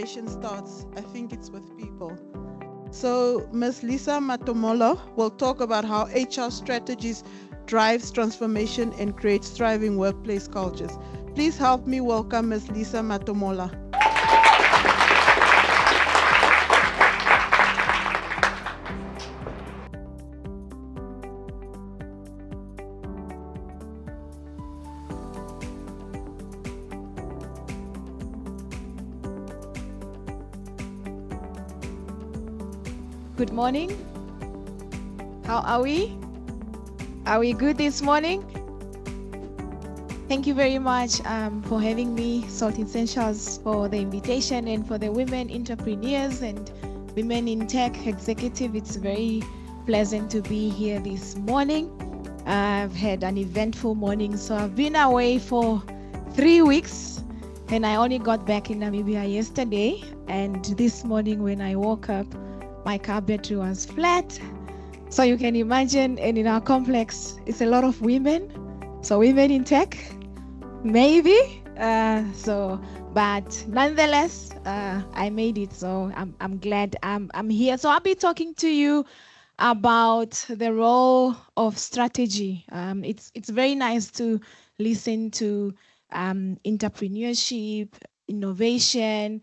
transformation starts, I think it's with people. So Ms. Lisa Matomola will talk about how HR strategies drives transformation and creates thriving workplace cultures. Please help me welcome Ms. Lisa Matomola. Good morning. How are we? Are we good this morning? Thank you very much for having me, Salt Essentials, for the invitation, and for the women entrepreneurs and women in tech executive. It's very pleasant to be here this morning. I've had an eventful morning, so I've been away for 3 weeks, and I only got back in Namibia yesterday. And this morning when I woke up, my car battery was flat. So you can imagine, and in our complex, it's a lot of women. So women in tech, maybe. But nonetheless, I made it. So I'm glad I'm here. So I'll be talking to you about the role of strategy. It's very nice to listen to entrepreneurship, innovation,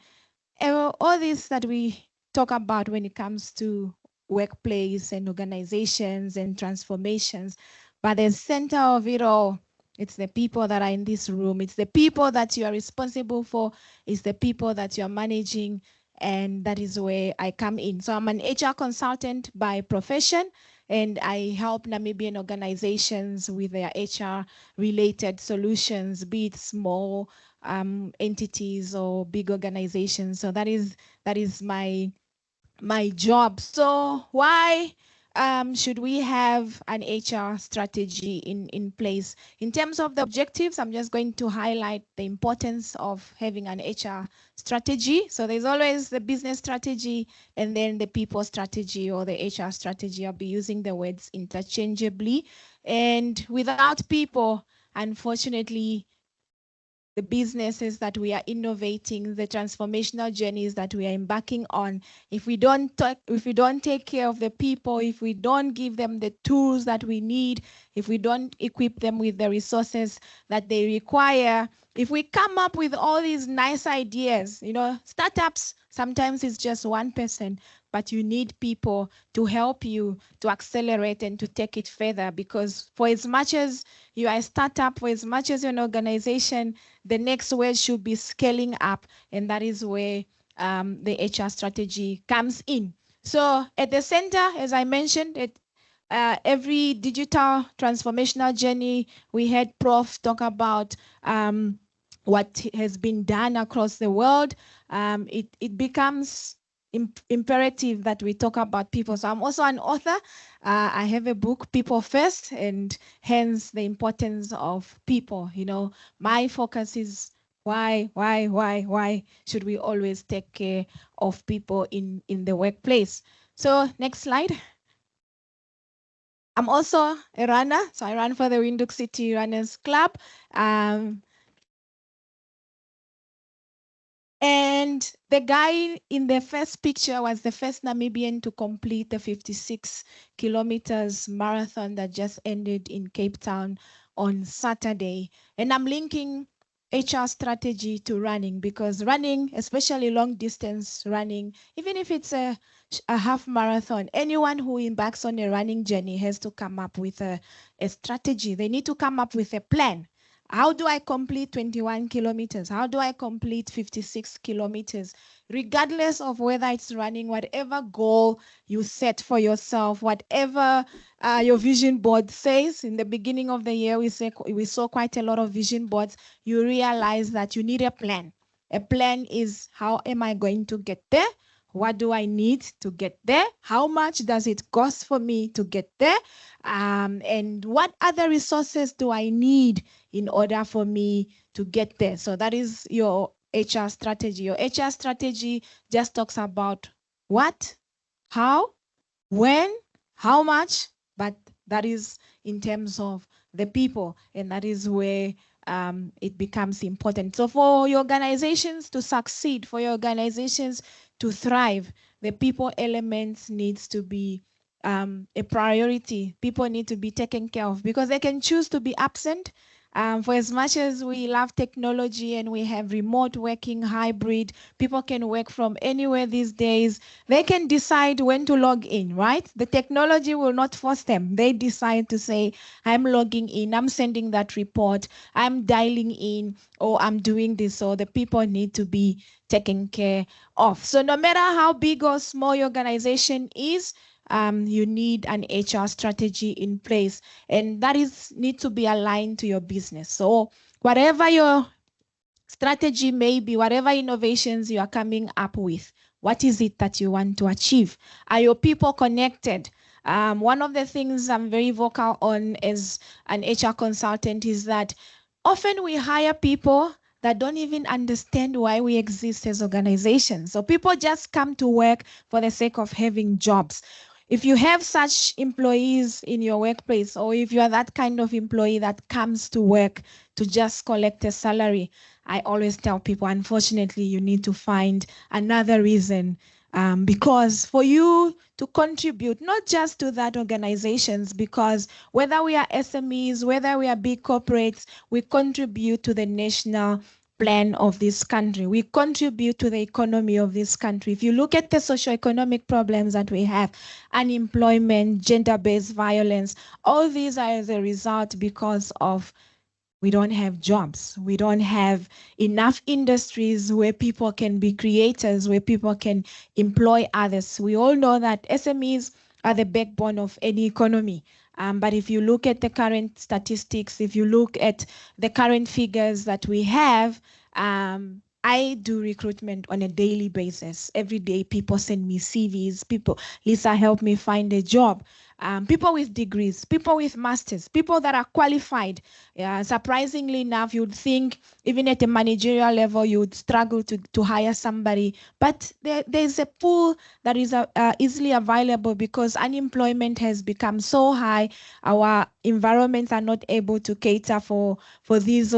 all this that we talk about when it comes to workplace and organizations and transformations. But the center of it all, it's the people that are in this room. It's the people that you are responsible for. It's the people that you are managing. And that is where I come in. So I'm an HR consultant by profession, and I help Namibian organizations with their HR related solutions, be it small entities or big organizations. So that is my job. So why should we have an HR strategy in place? In terms of the objectives, I'm just going to highlight the importance of having an HR strategy. So there's always the business strategy and then the people strategy or the HR strategy. I'll be using the words interchangeably. And without people, unfortunately, the businesses that we are innovating, the transformational journeys that we are embarking on, if we don't take care of the people, if we don't give them the tools that we need, if we don't equip them with the resources that they require, if we come up with all these nice ideas, startups, sometimes it's just one person, but you need people to help you to accelerate and to take it further, because for as much as you are a startup, for as much as you're an organization, the next word should be scaling up, and that is where the HR strategy comes in. So at the center, as I mentioned, every digital transformational journey, we had Prof talk about what has been done across the world. It becomes imperative that we talk about people. So I'm also an author. I have a book, People First, and hence the importance of people. My focus is why should we always take care of people in the workplace? So next slide. I'm also a runner, so I run for the Windhoek City Runners Club. And the guy in the first picture was the first Namibian to complete the 56 kilometers marathon that just ended in Cape Town on Saturday. And I'm linking HR strategy to running, because running, especially long distance running, even if it's a half marathon, anyone who embarks on a running journey has to come up with a strategy. They need to come up with a plan. How do I complete 21 kilometers? How do I complete 56 kilometers? Regardless of whether it's running, whatever goal you set for yourself, whatever your vision board says. In the beginning of the year, we saw quite a lot of vision boards. You realize that you need a plan. A plan is, how am I going to get there? What do I need to get there? How much does it cost for me to get there? And what other resources do I need in order for me to get there? So that is your HR strategy. Your HR strategy just talks about what, how, when, how much, but That is in terms of the people, and that is where it becomes important. So for your organizations to succeed, for your organizations to thrive, the people elements needs to be a priority. People need to be taken care of because they can choose to be absent. For as much as we love technology and we have remote working, hybrid, people can work from anywhere these days. They can decide when to log in, right? The technology will not force them. They decide to say, I'm logging in, I'm sending that report, I'm dialing in, or I'm doing this. So the people need to be taken care of. So no matter how big or small your organization is, you need an HR strategy in place, and that is need to be aligned to your business. So whatever your strategy may be, whatever innovations you are coming up with, what is it that you want to achieve? Are your people connected? One of the things I'm very vocal on as an HR consultant is that often we hire people that don't even understand why we exist as organizations. So people just come to work for the sake of having jobs. If you have such employees in your workplace, or if you are that kind of employee that comes to work to just collect a salary, I always tell people, unfortunately, you need to find another reason, because for you to contribute, not just to that organizations, because whether we are SMEs, whether we are big corporates, we contribute to the national plan of this country. We contribute to the economy of this country. If you look at the socioeconomic problems that we have, unemployment, gender-based violence, all these are as a result because of we don't have jobs. We don't have enough industries where people can be creators, where people can employ others. We all know that SMEs are the backbone of any economy. But if you look at the current statistics, if you look at the current figures that we have, I do recruitment on a daily basis. Every day people send me CVs, people, Lisa, help me find a job. People with degrees, people with masters, people that are qualified. Surprisingly enough, you'd think even at a managerial level, you would struggle to hire somebody. But there's a pool that is easily available because unemployment has become so high. Our environments are not able to cater for these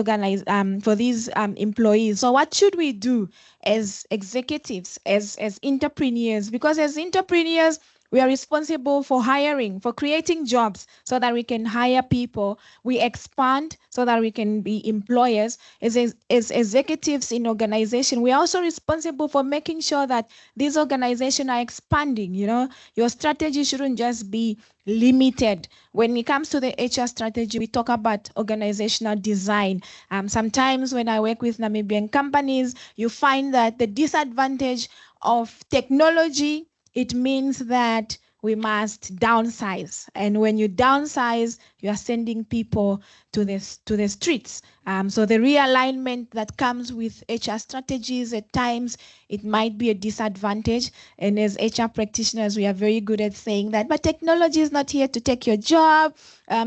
employees. So what should we do as executives, as entrepreneurs? Because as entrepreneurs, we are responsible for hiring, for creating jobs so that we can hire people. We expand so that we can be employers. As executives in organization, we are also responsible for making sure that these organizations are expanding. You know, your strategy shouldn't just be limited. When it comes to the HR strategy, we talk about organizational design. Sometimes when I work with Namibian companies, you find that the disadvantage of technology, it means that we must downsize. And when you downsize, you are sending people to the streets. So the realignment that comes with HR strategies, at times, it might be a disadvantage. And as HR practitioners, we are very good at saying that. But technology is not here to take your job.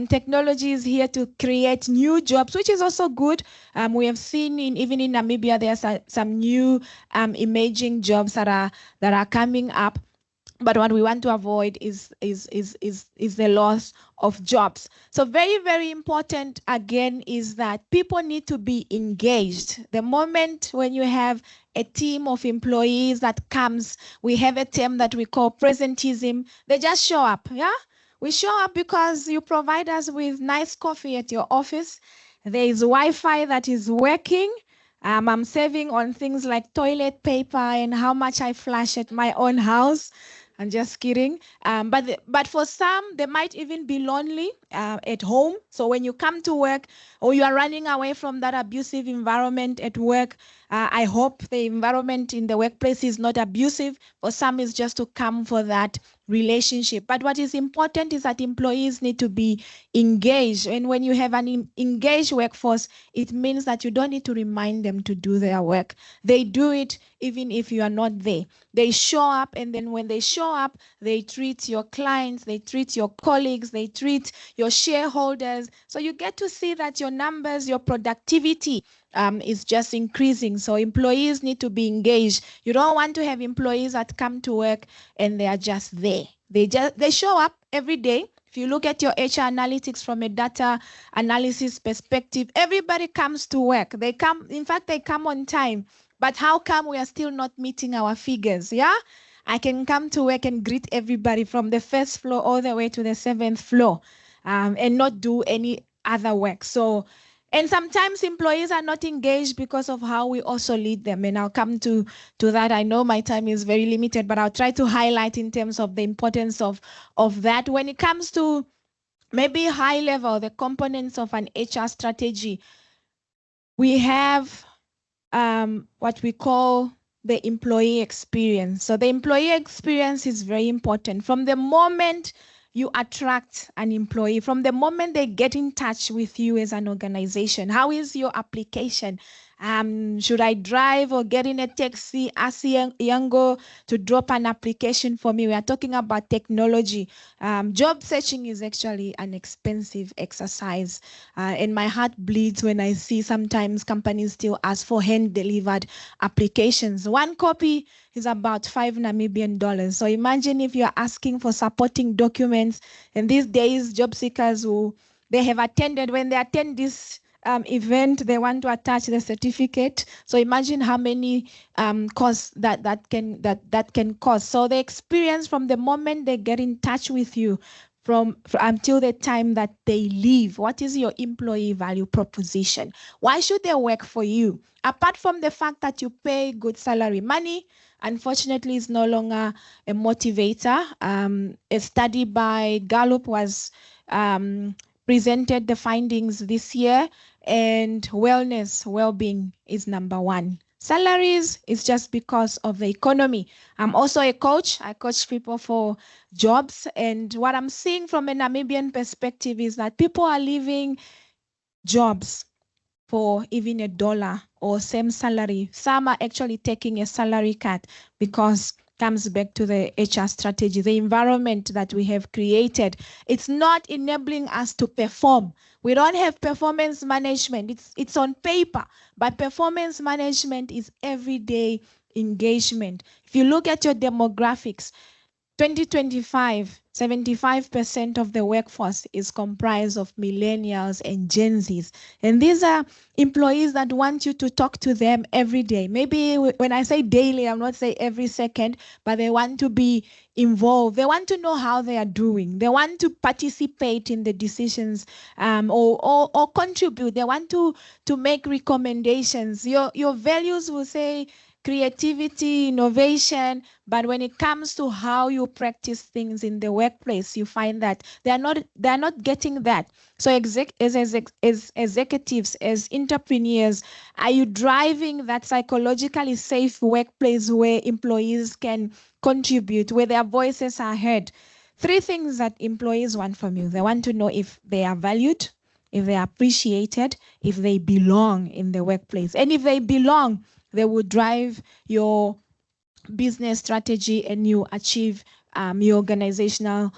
Technology is here to create new jobs, which is also good. We have seen even in Namibia, there are some new emerging jobs that are coming up. But what we want to avoid is the loss of jobs. So very, very important, again, is that people need to be engaged. The moment when you have a team of employees that comes, we have a term that we call presentism. They just show up, yeah? We show up because you provide us with nice coffee at your office. There is Wi-Fi that is working. I'm saving on things like toilet paper and how much I flush at my own house. I'm just kidding. But for some, they might even be lonely at home. So when you come to work or you are running away from that abusive environment at work, I hope the environment in the workplace is not abusive. For some, it's just to come for that relationship. But what is important is that employees need to be engaged. And when you have an engaged workforce, it means that you don't need to remind them to do their work. They do it even if you are not there. They show up, and then when they show up, they treat your clients, they treat your colleagues, they treat your shareholders. So you get to see that your numbers, your productivity is just increasing. So employees need to be engaged. You don't want to have employees that come to work and they are just there. They show up every day, If you look at your HR analytics from a data analysis perspective, everybody comes to work. They come on time. But how come we are still not meeting our figures? Yeah? I can come to work and greet everybody from the first floor all the way to the 7th floor, and not do any other work. So, and sometimes employees are not engaged because of how we also lead them. And I'll come to that. I know my time is very limited, but I'll try to highlight in terms of the importance of that. When it comes to maybe high level, the components of an HR strategy, we have what we call the employee experience. So the employee experience is very important. From the moment you attract an employee, from the moment they get in touch with you as an organization, how is your application? Should I drive or get in a taxi, ask Yango to drop an application for me? We are talking about technology. Job searching is actually an expensive exercise. And my heart bleeds when I see sometimes companies still ask for hand-delivered applications. One copy is about $5 Namibian. So imagine if you're asking for supporting documents, and these days job seekers they have attended, when they attend this event, they want to attach the certificate. So imagine how many costs that can cost. So the experience from the moment they get in touch with you until the time that they leave, what is your employee value proposition? Why should they work for you? Apart from the fact that you pay good salary, money, unfortunately, is no longer a motivator. A study by Gallup was presented the findings this year, and wellness, well-being is number one. Salaries is just because of the economy. I'm also a coach. I coach people for jobs. And what I'm seeing from a Namibian perspective is that people are leaving jobs for even $1 or same salary. Some are actually taking a salary cut because comes back to the HR strategy, the environment that we have created. It's not enabling us to perform. We don't have performance management. It's on paper, but performance management is everyday engagement. If you look at your demographics, 2025, 75% of the workforce is comprised of millennials and Gen Zs. And these are employees that want you to talk to them every day. Maybe when I say daily, I'm not saying every second, but they want to be involved. They want to know how they are doing. They want to participate in the decisions or contribute. They want to make recommendations. Your values will say creativity, innovation, but when it comes to how you practice things in the workplace, you find that they're not getting that. So as executives, as entrepreneurs, are you driving that psychologically safe workplace where employees can contribute, where their voices are heard? 3 things that employees want from you. They want to know if they are valued, if they are appreciated, if they belong in the workplace. And if they belong, they will drive your business strategy and you achieve your organizational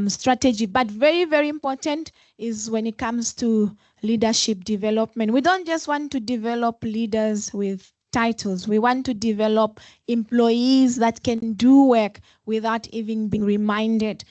strategy. But very, very important is when it comes to leadership development. We don't just want to develop leaders with titles. We want to develop employees that can do work without even being reminded.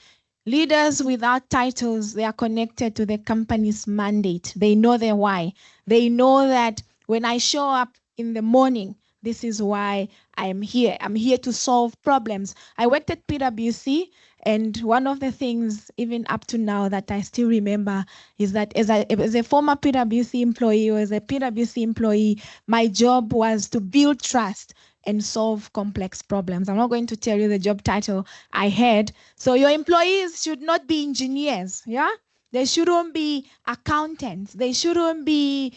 Leaders without titles, they are connected to the company's mandate. They know their why. They know that when I show up in the morning, this is why I am here. I'm here to solve problems. I worked at PwC, and one of the things, even up to now, that I still remember is that as a former PwC employee or as a PwC employee, my job was to build trust and solve complex problems. I'm not going to tell you the job title I had. So your employees should not be engineers, yeah? They shouldn't be accountants. They shouldn't be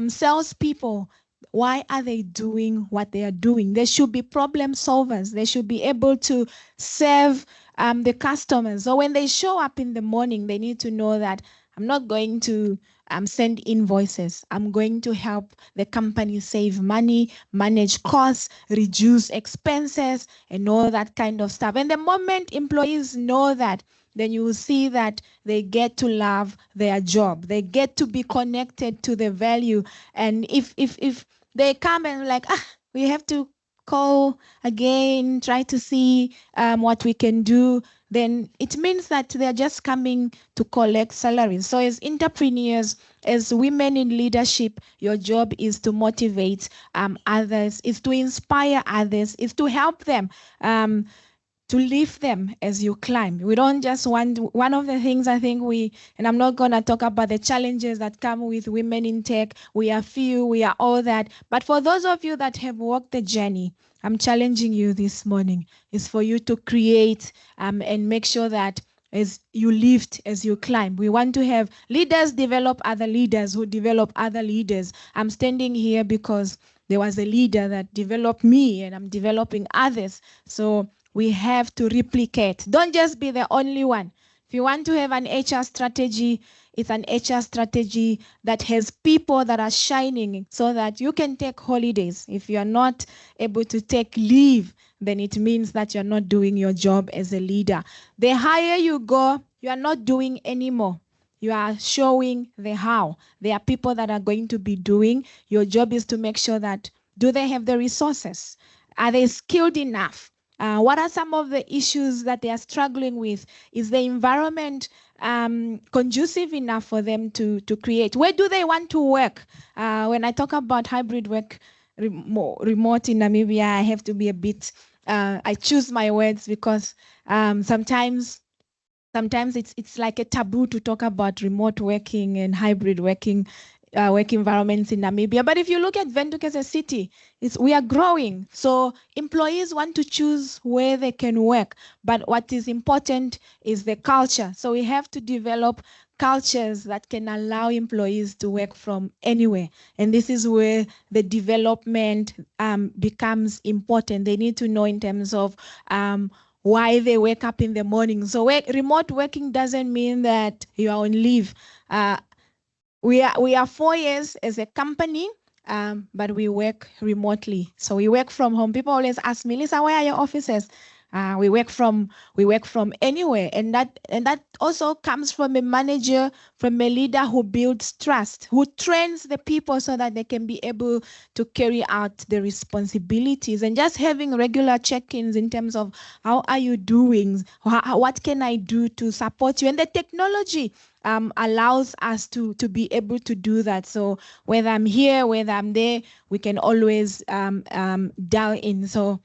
salespeople. Why are they doing what they are doing? They should be problem solvers. They should be able to serve the customers. So when they show up in the morning, they need to know that I'm not going to send invoices. I'm going to help the company save money, manage costs, reduce expenses, and all that kind of stuff. And the moment employees know that, then you will see that they get to love their job. They get to be connected to the value. And if they come and like, we have to call again, try to see what we can do. then it means that they're just coming to collect salaries. So as entrepreneurs, as women in leadership, your job is to motivate others, is to inspire others, is to help them, to lift them as you climb. We don't just want, one of the things I think and I'm not going to talk about the challenges that come with women in tech. We are few, we are all that. But for those of you that have walked the journey, I'm challenging you this morning is for you to create and make sure that as you lift, as you climb. We want to have leaders develop other leaders who develop other leaders. I'm standing here because there was a leader that developed me and I'm developing others. So we have to replicate. Don't just be the only one. If you want to have an HR strategy, it's an HR strategy that has people that are shining so that you can take holidays. If you are not able to take leave, then it means that you're not doing your job as a leader. The higher you go, you are not doing anymore. You are showing the how. There are people that are going to be doing. Your job is to make sure that, do they have the resources? Are they skilled enough? What are some of the issues that they are struggling with? Is the environment conducive enough for them to create? Where do they want to work? When I talk about hybrid work, remote in Namibia, I have to be a bit, I choose my words because sometimes it's like a taboo to talk about remote working and hybrid working work environments in Namibia. But if you look at Windhoek as a city, we are growing. So employees want to choose where they can work. But what is important is the culture. So we have to develop cultures that can allow employees to work from anywhere. And this is where the development becomes important. They need to know in terms of why they wake up in the morning. So remote working doesn't mean that you are on leave. We are 4 years as a company, but we work remotely. So we work from home. People always ask me, Lisa, where are your offices? We work from anywhere, and that also comes from a manager, from a leader who builds trust, who trains the people so that they can be able to carry out the responsibilities, and just having regular check-ins in terms of how are you doing, what can I do to support you, and the technology allows us to be able to do that. So whether I'm here, whether I'm there, we can always dial in. So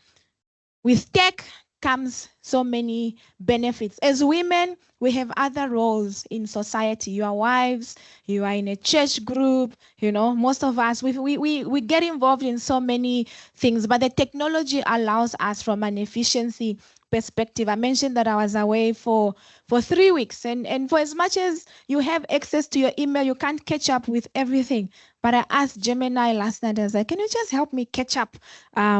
with tech comes so many benefits. As women, we have other roles in society. You are wives, you are in a church group, most of us, we get involved in so many things, but the technology allows us from an efficiency perspective. I mentioned that I was away for 3 weeks, and for as much as you have access to your email, you can't catch up with everything. But I asked Gemini last night, I was like, can you just help me catch up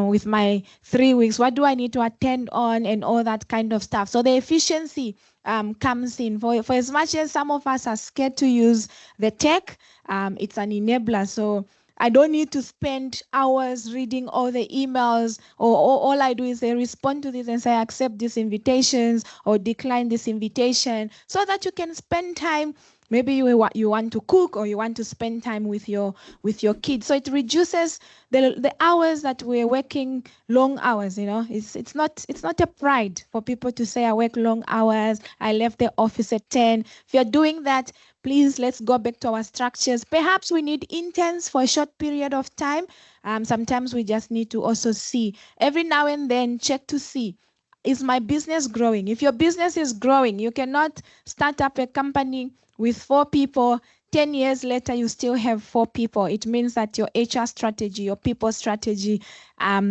with my 3 weeks? What do I need to attend on and all that kind of stuff? So the efficiency comes in. For as much as some of us are scared to use the tech, it's an enabler. So I don't need to spend hours reading all the emails, or all I do is I respond to this and say, I accept these invitations or decline this invitation, so that you can spend time. Maybe you want to cook, or you want to spend time with your kids. So it reduces the hours that we're working long hours. It's not a pride for people to say I work long hours, I left the office at 10. If you're doing that, please, let's go back to our structures. Perhaps we need interns for a short period of time. Sometimes we just need to also see every now and then, check to see, is my business growing? If your business is growing, you cannot start up a company with 4 people. 10 years later, you still have 4 people. It means that your HR strategy, your people strategy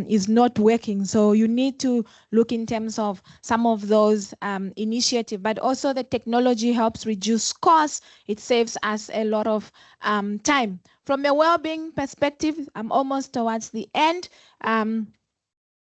is not working. So you need to look in terms of some of those initiatives, but also the technology helps reduce costs. It saves us a lot of time. From a well-being perspective, I'm almost towards the end.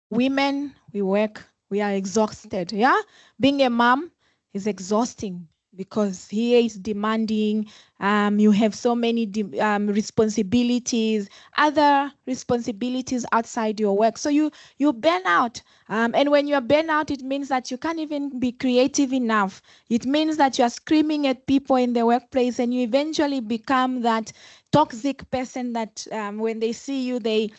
Women, we are exhausted. Yeah, being a mom is exhausting, because here is demanding. You have so many responsibilities, other responsibilities outside your work. So you burn out. And when you're burn out, it means that you can't even be creative enough. It means that you are screaming at people in the workplace, and you eventually become that toxic person that when they see you, they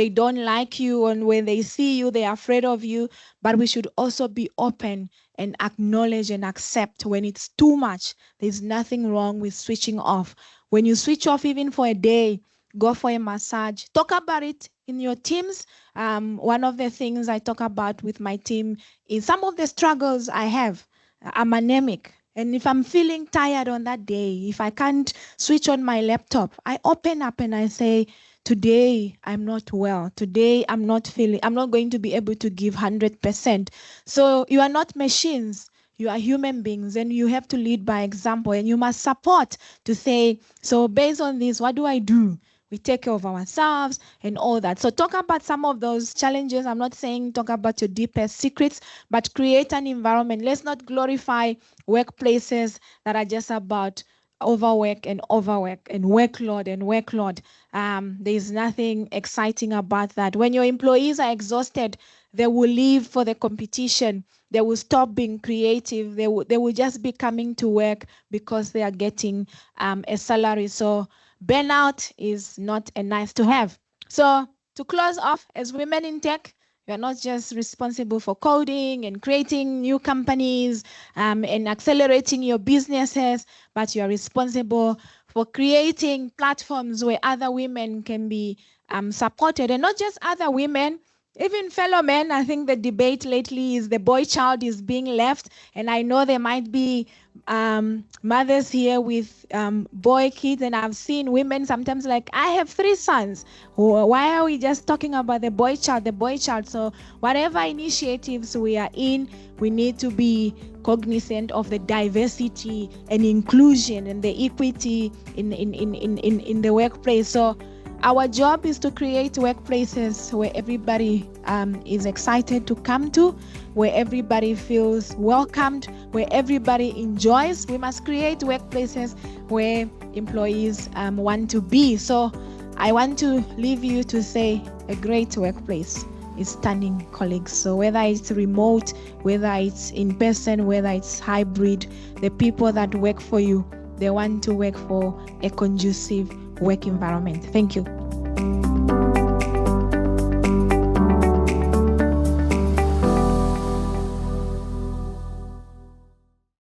don't like you, and when they see you, they are afraid of you. But we should also be open and acknowledge and accept when it's too much. There's nothing wrong with switching off. When you switch off even for a day, go for a massage. Talk about it in your teams. One of the things I talk about with my team is some of the struggles I have. I'm anemic. And if I'm feeling tired on that day, if I can't switch on my laptop, I open up and I say, today I'm not well. Today I'm not going to be able to give 100%. So you are not machines. You are human beings, and you have to lead by example, and you must support to say, so based on this, what do I do? We take care of ourselves and all that. So talk about some of those challenges. I'm not saying talk about your deepest secrets, but create an environment. Let's not glorify workplaces that are just about overwork and workload. There's nothing exciting about that. When your employees are exhausted, they will leave for the competition. They will stop being creative. They will just be coming to work because they are getting a salary. So burnout is not a nice to have. So to close off, as women in tech, you're not just responsible for coding and creating new companies and accelerating your businesses, but you're responsible for creating platforms where other women can be supported, and not just other women, even fellow men. I think the debate lately is the boy child is being left, and I know there might be mothers here with boy kids, and I've seen women sometimes like, I have 3 sons. Why are we just talking about the boy child? So whatever initiatives we are in, we need to be cognizant of the diversity and inclusion and the equity in the workplace. So our job is to create workplaces where everybody is excited to come to, where everybody feels welcomed, where everybody enjoys. We must create workplaces where employees want to be. So I want to leave you to say a great workplace is stunning colleagues. So whether it's remote, whether it's in person, whether it's hybrid, the people that work for you, they want to work for a conducive work environment. Thank you.